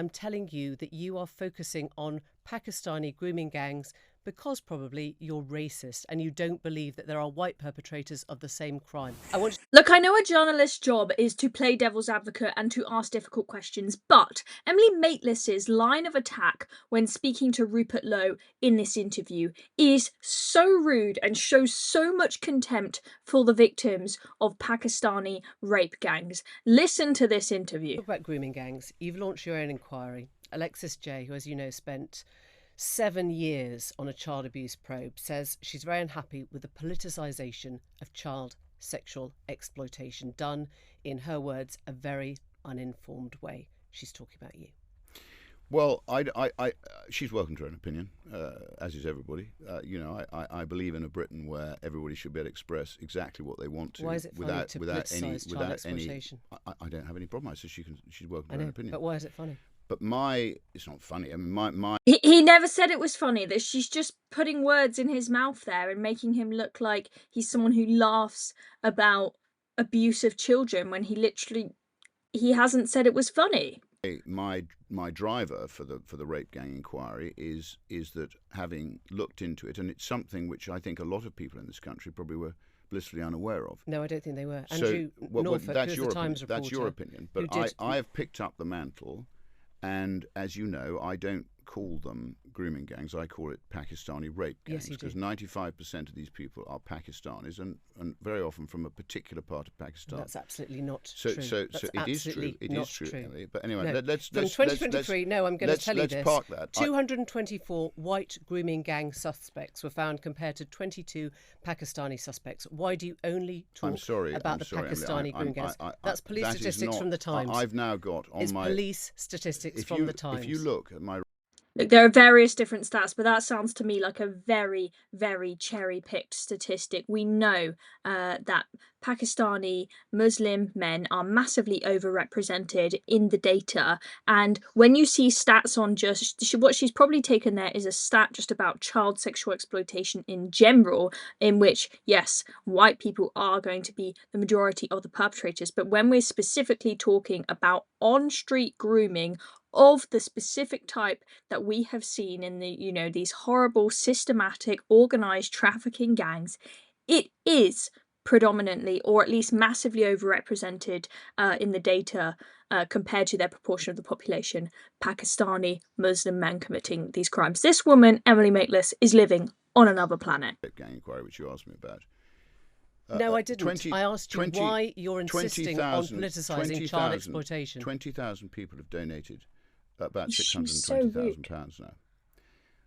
I'm telling you that you are focusing on Pakistani grooming gangs because probably you're racist and you don't believe that there are white perpetrators of the same crime. Look, I know a journalist's job is to play devil's advocate and to ask difficult questions, but Emily Maitlis's line of attack when speaking to Rupert Lowe in this interview is so rude and shows so much contempt for the victims of Pakistani rape gangs. Listen to this interview. Talk about grooming gangs. You've launched your own inquiry. Alexis J, who, as you know, spent 7 years on a child abuse probe, says she's very unhappy with the politicisation of child sexual exploitation done, in her words, a very uninformed way. She's talking about you. Well, she's welcome to her own opinion, as is everybody. I believe in a Britain where everybody should be able to express exactly what they want to. Why is it funny to politicise child exploitation? I don't have any problem. I said she's welcome to her own opinion. But why is it funny? But it's not funny. I mean, He never said it was funny. That she's just putting words in his mouth there and making him look like he's someone who laughs about abuse of children when he hasn't said it was funny. My driver for the rape gang inquiry is that, having looked into it, and it's something which I think a lot of people in this country probably were blissfully unaware of. No, I don't think they were. So, Andrew Norfolk, that's who's your the Times opinion. That's your opinion. But I have picked up the mantle. And as you know, I don't call them grooming gangs. I call it Pakistani rape gangs, because 95% of these people are Pakistanis, and very often from a particular part of Pakistan. That's absolutely not true. So it is true. It is true. Emily. But anyway, no. let's from 2023. No, I'm going to tell you this. Let's park that. 224 white grooming gang suspects were found compared to 22 Pakistani suspects. Why do you only talk about the Pakistani grooming gangs? That's police statistics from the Times. I've now got on my police statistics from the Times. If you look at my Look, there are various different stats, but that sounds to me like a very, very cherry-picked statistic. We know that Pakistani Muslim men are massively overrepresented in the data, and when you see stats on just what she's probably taken there is a stat just about child sexual exploitation in general, in which, yes, white people are going to be the majority of the perpetrators, but when we're specifically talking about on-street grooming of the specific type that we have seen in the, these horrible, systematic, organized trafficking gangs, it is predominantly, or at least massively overrepresented in the data compared to their proportion of the population, Pakistani Muslim men committing these crimes. This woman, Emily Maitlis, is living on another planet. Gang inquiry, which you asked me about. No, I didn't. I asked you why you're insisting on politicising child exploitation. 20,000 people have donated about £620,000 now.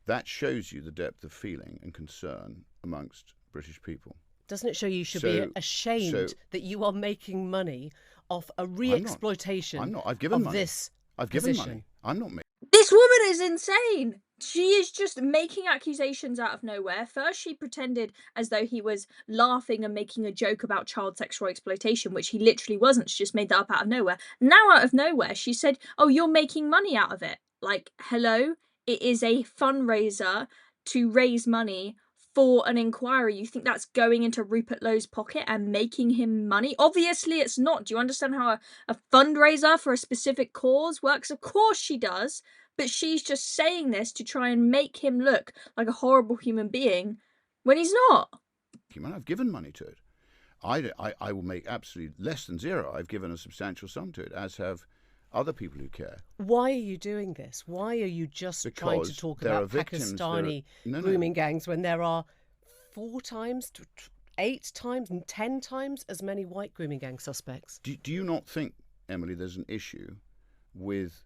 That shows you the depth of feeling and concern amongst British people. Doesn't it show you should be ashamed that you are making money off a re-exploitation I'm not. I've given money. This I've given money. I'm not making. This woman is insane. She is just making accusations out of nowhere. First, she pretended as though he was laughing and making a joke about child sexual exploitation, which he literally wasn't. She just made that up out of nowhere. Now, out of nowhere, she said, oh, you're making money out of it. Like, hello? It is a fundraiser to raise money for an inquiry. You think that's going into Rupert Lowe's pocket and making him money? Obviously, it's not. Do you understand how a fundraiser for a specific cause works? Of course she does. But she's just saying this to try and make him look like a horrible human being when he's not. I've given money to it. I will make absolutely less than zero. I've given a substantial sum to it, as have other people who care. Why are you doing this? Why are you just trying to talk about Pakistani grooming gangs when there are 4 times, 8 times and 10 times as many white grooming gang suspects? Do you not think, Emily, there's an issue with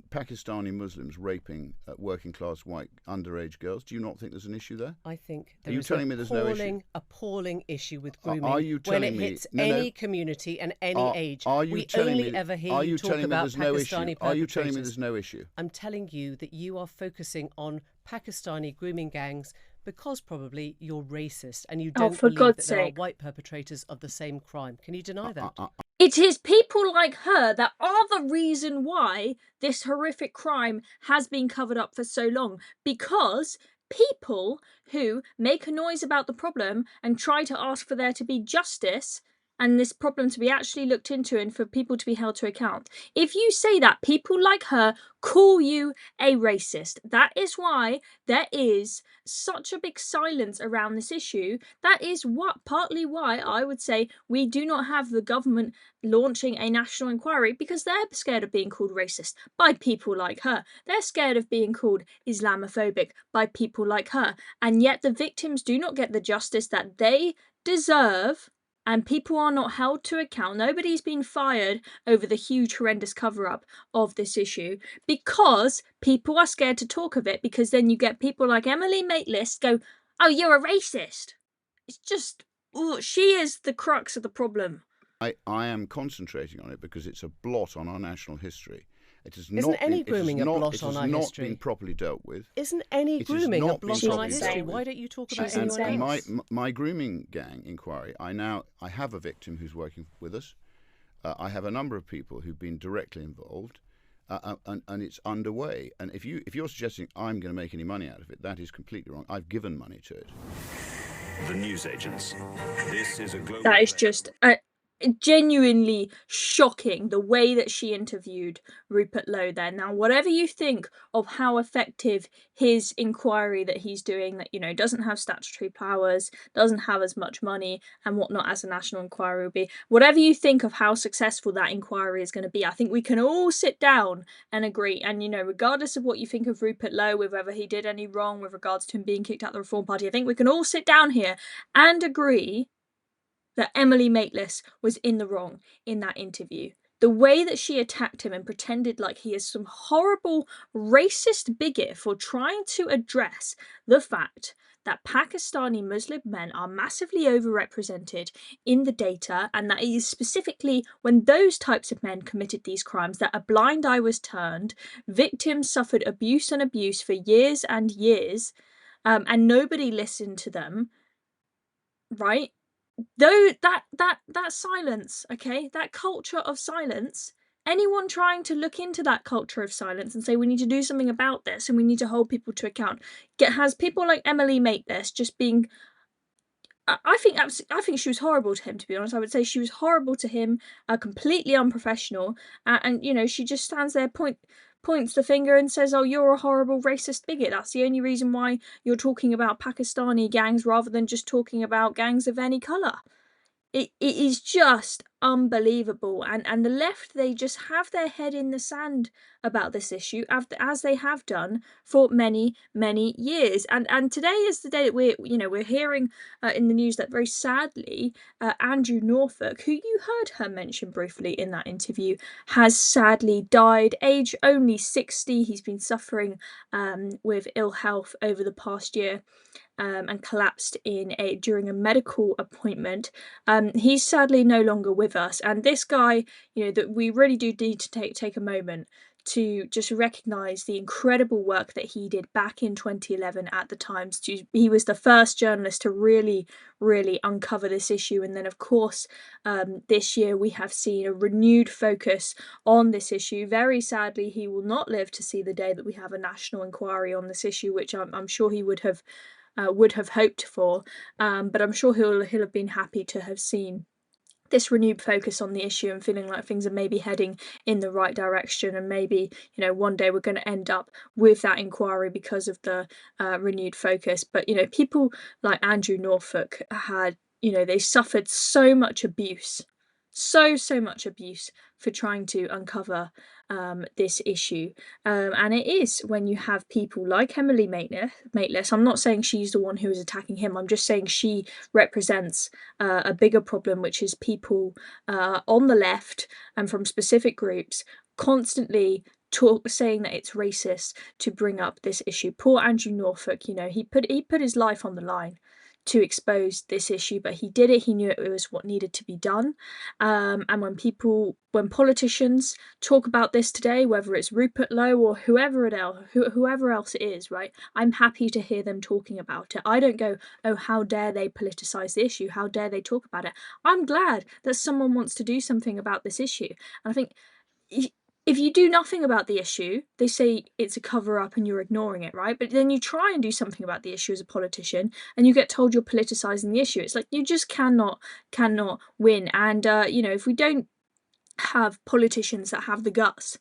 Pakistani Muslims raping working-class white underage girls? Do you not think there's an issue there? I think there is an appalling issue with grooming when it hits any community and any age. We only ever hear you talk about Pakistani perpetrators. Are you telling me there's no issue? I'm telling you that you are focusing on Pakistani grooming gangs because probably you're racist and you don't believe that there are white perpetrators of the same crime. Can you deny that? It is people like her that are the reason why this horrific crime has been covered up for so long. Because people who make a noise about the problem and try to ask for there to be justice and this problem to be actually looked into and for people to be held to account. If you say that, people like her call you a racist. That is why there is such a big silence around this issue. That is partly why I would say we do not have the government launching a national inquiry, because they're scared of being called racist by people like her. They're scared of being called Islamophobic by people like her. And yet the victims do not get the justice that they deserve, and people are not held to account. Nobody's been fired over the huge, horrendous cover-up of this issue because people are scared to talk of it, because then you get people like Emily Maitlis go, oh, you're a racist. It's just, she is the crux of the problem. I am concentrating on it because it's a blot on our national history. Isn't any grooming a blot on our history? It has not been properly dealt with. Isn't any grooming a blot on our history? Why don't you talk about anyone else? My grooming gang inquiry, I have a victim who's working with us. I have a number of people who've been directly involved, and it's underway. And if you're suggesting I'm going to make any money out of it, that is completely wrong. I've given money to it. The newsagents. This is a global. That is just genuinely shocking, the way that she interviewed Rupert Lowe there. Now, whatever you think of how effective his inquiry that he's doing, that, you know, doesn't have statutory powers, doesn't have as much money and whatnot as a national inquiry will be, whatever you think of how successful that inquiry is going to be, I think we can all sit down and agree. And, you know, regardless of what you think of Rupert Lowe, with whether he did any wrong with regards to him being kicked out of the Reform Party, I think we can all sit down here and agree that Emily Maitlis was in the wrong in that interview. The way that she attacked him and pretended like he is some horrible racist bigot for trying to address the fact that Pakistani Muslim men are massively overrepresented in the data, and that it is specifically when those types of men committed these crimes that a blind eye was turned, victims suffered abuse and abuse for years and years, and nobody listened to them, right? Though that silence, okay, that culture of silence, anyone trying to look into that culture of silence and say we need to do something about this and we need to hold people to account, has people like Emily Maitlis just being, I think she was horrible to him, to be honest. I would say she was horrible to him, completely unprofessional, and you know, she just stands there, points the finger and says, oh, you're a horrible racist bigot. That's the only reason why you're talking about Pakistani gangs rather than just talking about gangs of any colour. It is just unbelievable, and the left, they just have their head in the sand about this issue, as they have done for many years. And today is the day that we're hearing in the news that, very sadly, Andrew Norfolk, who you heard her mention briefly in that interview, has sadly died, age only 60. He's been suffering with ill health over the past year. And collapsed during a medical appointment. He's sadly no longer with us, and this guy, you know, that we really do need to take a moment to just recognise the incredible work that he did back in 2011 at the Times. He was the first journalist to really uncover this issue, and then of course this year we have seen a renewed focus on this issue. Very sadly, he will not live to see the day that we have a national inquiry on this issue, which I'm sure he would have hoped for, but I'm sure he'll have been happy to have seen this renewed focus on the issue and feeling like things are maybe heading in the right direction, and maybe, you know, one day we're going to end up with that inquiry because of the renewed focus. But, you know, people like Andrew Norfolk had, you know, they suffered so much abuse, so much abuse for trying to uncover this issue, and it is when you have people like Emily Maitlis. I'm not saying she's the one who is attacking him, I'm just saying she represents a bigger problem, which is people on the left and from specific groups constantly saying that it's racist to bring up this issue. Poor Andrew Norfolk, you know, he put his life on the line to expose this issue, but he did it. He knew it was what needed to be done. And when politicians talk about this today, whether it's Rupert Lowe or whoever else it is, right, I'm happy to hear them talking about it. I don't go, oh, how dare they politicize the issue? How dare they talk about it? I'm glad that someone wants to do something about this issue. And I think if if you do nothing about the issue, they say it's a cover-up and you're ignoring it, right? But then you try and do something about the issue as a politician and you get told you're politicizing the issue. It's like you just cannot win. And, you know, if we don't have politicians that have the guts,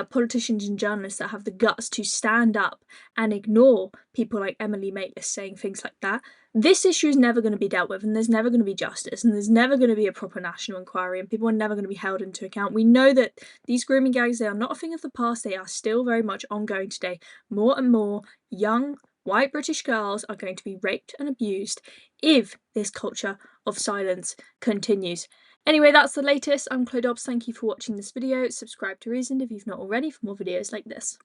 politicians and journalists that have the guts to stand up and ignore people like Emily Maitlis saying things like that, this issue is never going to be dealt with, and there's never going to be justice, and there's never going to be a proper national inquiry, and people are never going to be held into account. We know that these grooming gangs, they are not a thing of the past, they are still very much ongoing today. More and more young white British girls are going to be raped and abused if this culture of silence continues. Anyway, that's the latest. I'm Chloe Dobbs. Thank you for watching this video. Subscribe to Reasoned if you've not already for more videos like this.